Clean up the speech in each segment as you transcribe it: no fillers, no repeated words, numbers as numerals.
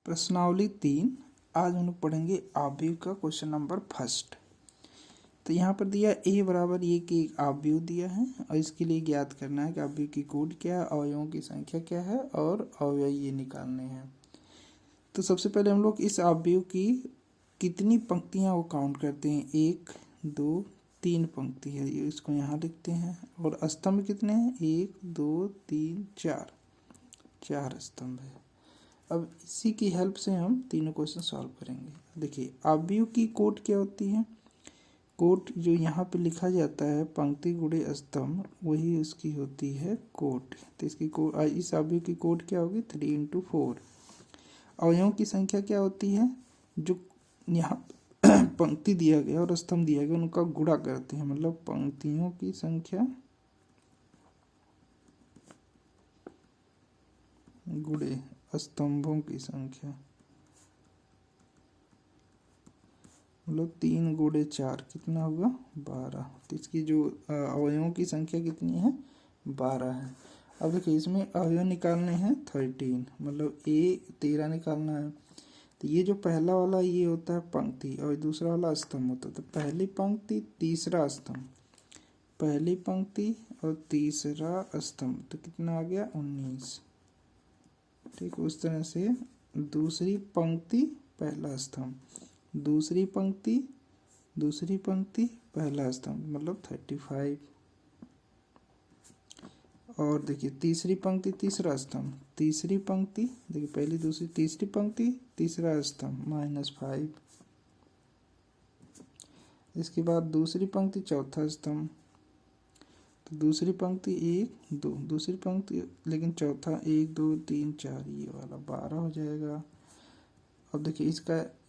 प्रश्नावली 3। आज हम लोग पढ़ेंगे आव्यूह का क्वेश्चन नंबर फर्स्ट। तो यहाँ पर दिया ए बराबर ये कि एक आव्यूह दिया है और इसके लिए ज्ञात करना है कि आव्यूह की कोड क्या है, अवयवों की संख्या क्या है और अवयव ये निकालने हैं। तो सबसे पहले हम लोग इस आव्यूह की कितनी पंक्तियाँ वो काउंट करते हैं। 1 2 3 पंक्ति है, ये इसको यहाँ लिखते हैं। और स्तंभ कितने हैं, 1 2 3 4 स्तंभ है। अब इसी की हेल्प से हम तीनों क्वेश्चन सॉल्व करेंगे। देखिए आव्यूह की कोड क्या होती है। कोड जो यहाँ पे लिखा जाता है पंक्ति गुणे स्तंभ, वही उसकी होती है कोड। तो इसकी कोड, इस आव्यूह की कोड क्या होगी, 3 × 4। अवयवों की संख्या क्या होती है, जो यहाँ पंक्ति दिया गया और स्तंभ दिया गया उनका गुणा करते हैं, मतलब पंक्तियों की संख्या गुणे स्तंभों की संख्या, मतलब 3 × 4 कितना होगा, 12। तो इसकी जो अवयवों की संख्या कितनी है, 12 है। अब देखिए इसमें अवयव निकालने हैं 13, मतलब 13 निकालना है। तो ये जो पहला वाला ये होता है पंक्ति और दूसरा वाला स्तंभ होता है। तो पहली पंक्ति तीसरा स्तंभ, पहली पंक्ति और तीसरा स्तंभ, तो कितना आ गया, 19। ठीक, उस तरह से दूसरी पंक्ति पहला स्तंभ, दूसरी पंक्ति पहला स्तंभ, मतलब 35। और देखिए तीसरी पंक्ति तीसरा स्तंभ, तीसरी पंक्ति देखिए पहली दूसरी तीसरी पंक्ति तीसरा स्तंभ -5। इसके बाद दूसरी पंक्ति चौथा स्तंभ, तो दूसरी पंक्ति 1 2, दूसरी पंक्ति लेकिन चौथा 1 2 3 4, ये वाला 12 हो जाएगा। अब देखिए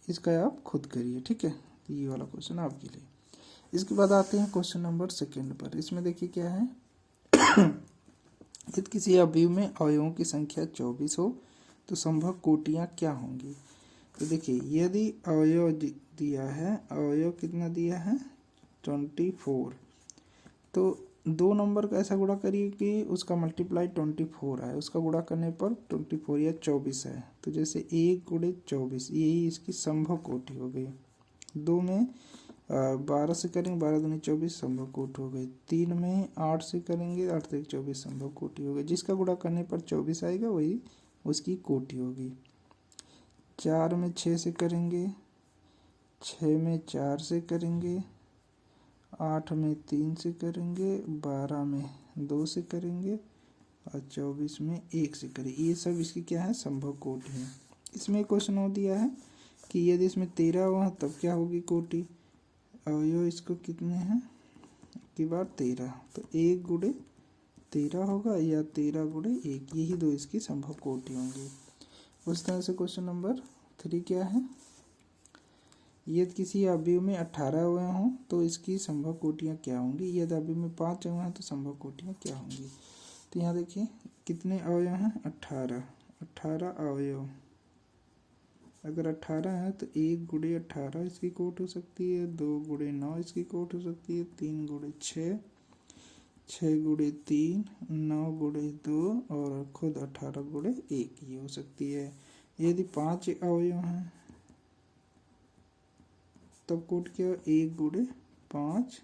इसका आप खुद करिए, ठीक है। तो ये वाला क्वेश्चन आपके लिए। इसके बाद आते हैं क्वेश्चन नंबर सेकंड पर। इसमें देखिए क्या है यदि किसी आव्यूह में अवयवों की संख्या 24 हो तो संभव कोटियाँ क्या होंगी। तो देखिए यदि अवयव दिया है, अवयव कितना दिया है, 24, तो 2 नंबर का ऐसा गुणा करिए कि उसका मल्टीप्लाई 24 है, उसका गुणा करने पर 24 या 24 है। तो जैसे 1 × 24, यही इसकी संभव कोटि हो गई। 2 में 12 से करेंगे, 12 दूनी 24, संभव कोटि हो गई। 3 में 8 से करेंगे, 8 से 24, संभव कोटि हो गई। जिसका गुणा करने पर 24 आएगा वही उसकी कोटि होगी। 4 में 6 से करेंगे, 6 में 4 से करेंगे, 8 में 3 से करेंगे, 12 में 2 से करेंगे और 24 में 1 से करेंगे। ये सब इसकी क्या है, संभव कोटि है। इसमें क्वेश्चन हो दिया है कि यदि इसमें 13 हुआ तब क्या होगी कोटि। अवयव इसको कितने हैं की बार 13, तो 1 × 13 होगा या 13 × 1, यही दो इसकी संभव कोटि होंगी। उस तरह से क्वेश्चन नंबर 3 क्या है, यदि किसी आव्यूह में 18 अवयव हों तो इसकी संभव कोटियाँ क्या होंगी। यदि आव्यूह में 5 अवयव हैं तो संभव कोटियाँ क्या होंगी। तो यहाँ देखिए कितने अवयव हैं, 18 अवयव। अगर 18 है तो 1 × 18 इसकी कोट हो सकती है, 2 × 9 इसकी कोट हो सकती है, 3 × 6, 6 × 3, 9 × 2 और खुद 18 × 1 ये हो सकती है। यदि 5 अवयव हैं तब कोट क्या, 1 × 5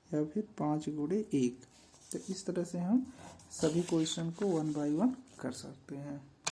या फिर 5 × 1। तो इस तरह से हम सभी क्वेश्चन को 1 बाय 1 कर सकते हैं।